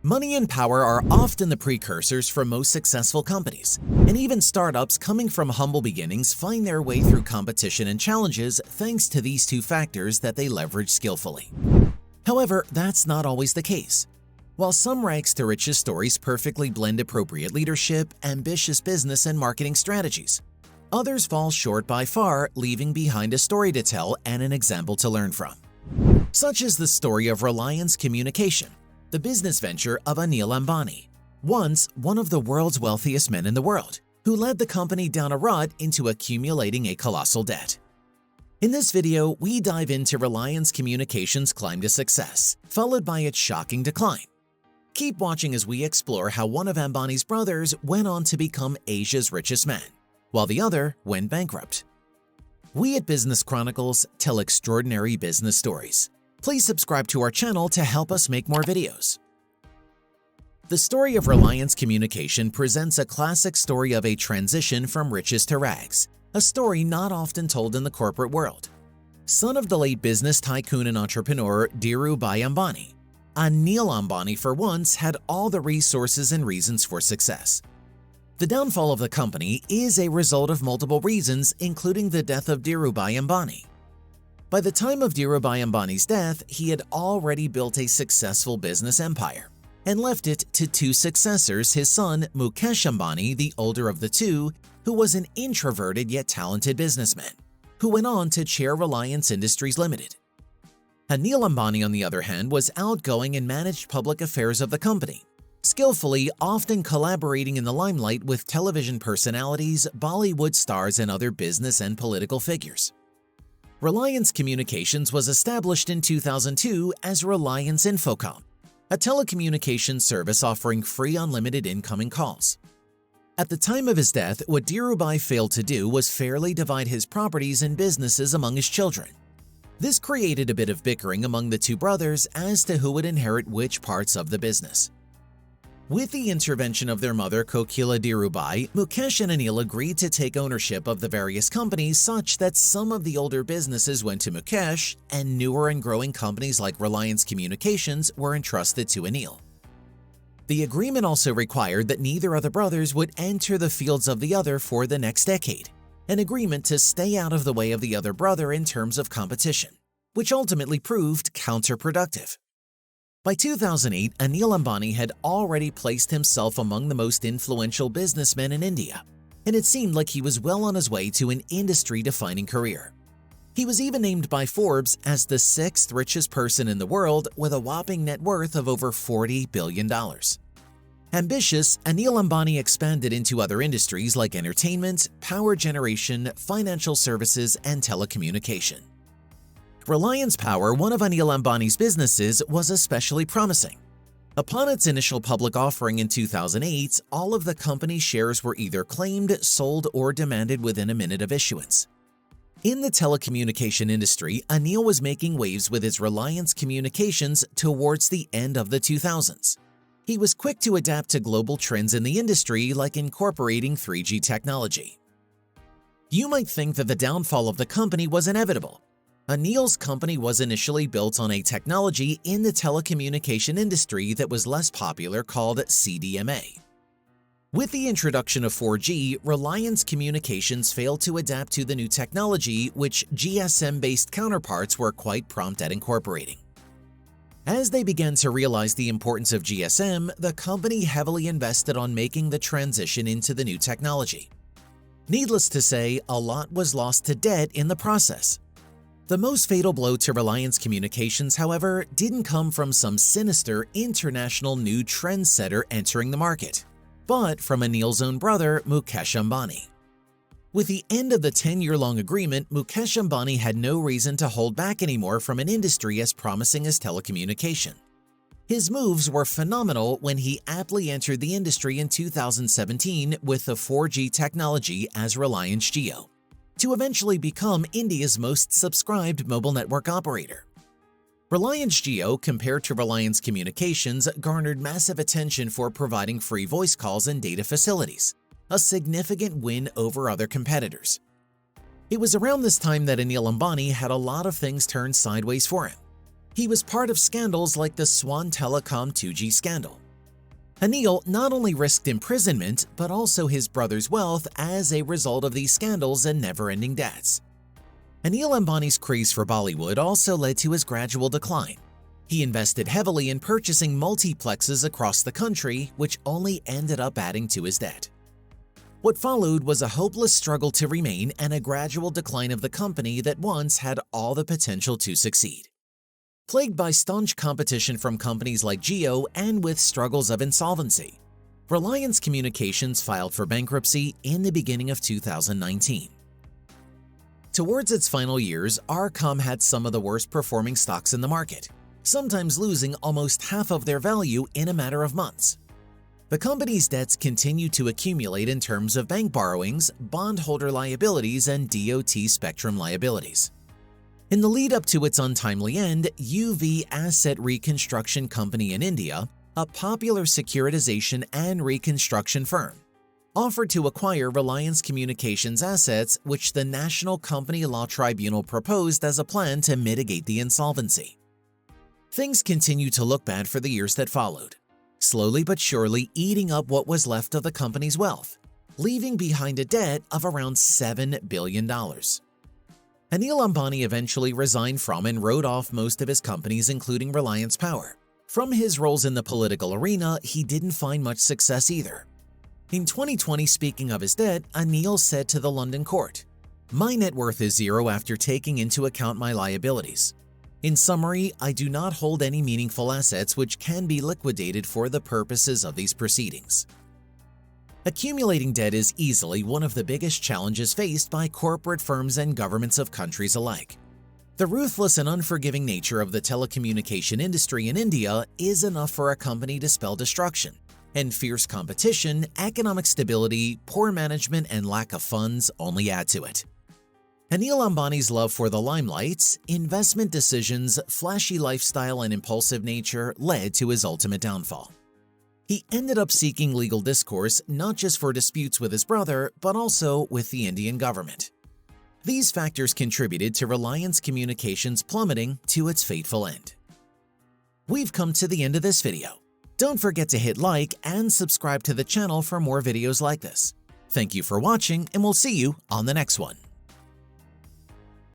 Money and power are often the precursors for most successful companies, and even startups coming from humble beginnings find their way through competition and challenges thanks to these two factors that they leverage skillfully. However, that's not always the case. While some rags to riches stories perfectly blend appropriate leadership, ambitious business, and marketing strategies, others fall short by far, leaving behind a story to tell and an example to learn from. Such is the story of Reliance Communications, the business venture of Anil Ambani, once one of the world's wealthiest men in the world, who led the company down a rut into accumulating a colossal debt. In this video, we dive into Reliance Communications' climb to success, followed by its shocking decline. Keep watching as we explore how one of Ambani's brothers went on to become Asia's richest man, while the other went bankrupt. We at Business Chronicles tell extraordinary business stories. Please subscribe to our channel to help us make more videos. The story of Reliance Communications presents a classic story of a transition from riches to rags, a story not often told in the corporate world. Son of the late business tycoon and entrepreneur Dhirubhai Ambani, Anil Ambani for once had all the resources and reasons for success. The downfall of the company is a result of multiple reasons, including the death of Dhirubhai Ambani. By the time of Dhirubhai Ambani's death, he had already built a successful business empire and left it to two successors, his son Mukesh Ambani, the older of the two, who was an introverted yet talented businessman, who went on to chair Reliance Industries Limited. Anil Ambani, on the other hand, was outgoing and managed public affairs of the company, skillfully often collaborating in the limelight with television personalities, Bollywood stars, and other business and political figures. Reliance Communications was established in 2002 as Reliance Infocom, a telecommunications service offering free unlimited incoming calls. At the time of his death, what Dhirubhai failed to do was fairly divide his properties and businesses among his children. This created a bit of bickering among the two brothers as to who would inherit which parts of the business. With the intervention of their mother Kokila Dhirubhai, Mukesh and Anil agreed to take ownership of the various companies such that some of the older businesses went to Mukesh and newer and growing companies like Reliance Communications were entrusted to Anil. The agreement also required that neither of the brothers would enter the fields of the other for the next decade, an agreement to stay out of the way of the other brother in terms of competition, which ultimately proved counterproductive. By 2008, Anil Ambani had already placed himself among the most influential businessmen in India, and it seemed like he was well on his way to an industry-defining career. He was even named by Forbes as the sixth richest person in the world with a whopping net worth of over $40 billion. Ambitious, Anil Ambani expanded into other industries like entertainment, power generation, financial services, and telecommunication. Reliance Power, one of Anil Ambani's businesses, was especially promising. Upon its initial public offering in 2008, all of the company's shares were either claimed, sold, or demanded within a minute of issuance. In the telecommunication industry, Anil was making waves with his Reliance Communications towards the end of the 2000s. He was quick to adapt to global trends in the industry, like incorporating 3G technology. You might think that the downfall of the company was inevitable. Anil's company was initially built on a technology in the telecommunication industry that was less popular called CDMA. With the introduction of 4G, Reliance Communications failed to adapt to the new technology, which GSM-based counterparts were quite prompt at incorporating. As they began to realize the importance of GSM, the company heavily invested on making the transition into the new technology. Needless to say, a lot was lost to debt in the process. The most fatal blow to Reliance Communications, however, didn't come from some sinister international new trendsetter entering the market, but from Anil's own brother, Mukesh Ambani. With the end of the 10-year-long agreement, Mukesh Ambani had no reason to hold back anymore from an industry as promising as telecommunication. His moves were phenomenal when he aptly entered the industry in 2017 with the 4G technology as Reliance Jio, to eventually become India's most subscribed mobile network operator. Reliance Jio, compared to Reliance Communications, garnered massive attention for providing free voice calls and data facilities, a significant win over other competitors. It was around this time that Anil Ambani had a lot of things turned sideways for him. He was part of scandals like the Swan Telecom 2G scandal, Anil not only risked imprisonment, but also his brother's wealth as a result of these scandals and never-ending debts. Anil Ambani's craze for Bollywood also led to his gradual decline. He invested heavily in purchasing multiplexes across the country, which only ended up adding to his debt. What followed was a hopeless struggle to remain and a gradual decline of the company that once had all the potential to succeed. Plagued by staunch competition from companies like Jio and with struggles of insolvency, Reliance Communications filed for bankruptcy in the beginning of 2019. Towards its final years, RCom had some of the worst performing stocks in the market, sometimes losing almost half of their value in a matter of months. The company's debts continued to accumulate in terms of bank borrowings, bondholder liabilities, and DOT spectrum liabilities. In the lead-up to its untimely end, UV Asset Reconstruction Company in India, a popular securitization and reconstruction firm, offered to acquire Reliance Communications assets, which the National Company Law Tribunal proposed as a plan to mitigate the insolvency. Things continued to look bad for the years that followed, slowly but surely eating up what was left of the company's wealth, leaving behind a debt of around $7 billion. Anil Ambani eventually resigned from and wrote off most of his companies, including Reliance Power. From his roles in the political arena, he didn't find much success either. In 2020, speaking of his debt, Anil said to the London court, "My net worth is zero after taking into account my liabilities. In summary, I do not hold any meaningful assets which can be liquidated for the purposes of these proceedings." Accumulating debt is easily one of the biggest challenges faced by corporate firms and governments of countries alike. The ruthless and unforgiving nature of the telecommunication industry in India is enough for a company to spell destruction, and fierce competition, economic stability, poor management, and lack of funds only add to it. Anil Ambani's love for the limelight, investment decisions, flashy lifestyle, and impulsive nature led to his ultimate downfall. He ended up seeking legal discourse not just for disputes with his brother, but also with the Indian government. These factors contributed to Reliance Communications plummeting to its fateful end. We've come to the end of this video. Don't forget to hit like and subscribe to the channel for more videos like this. Thank you for watching, and we'll see you on the next one.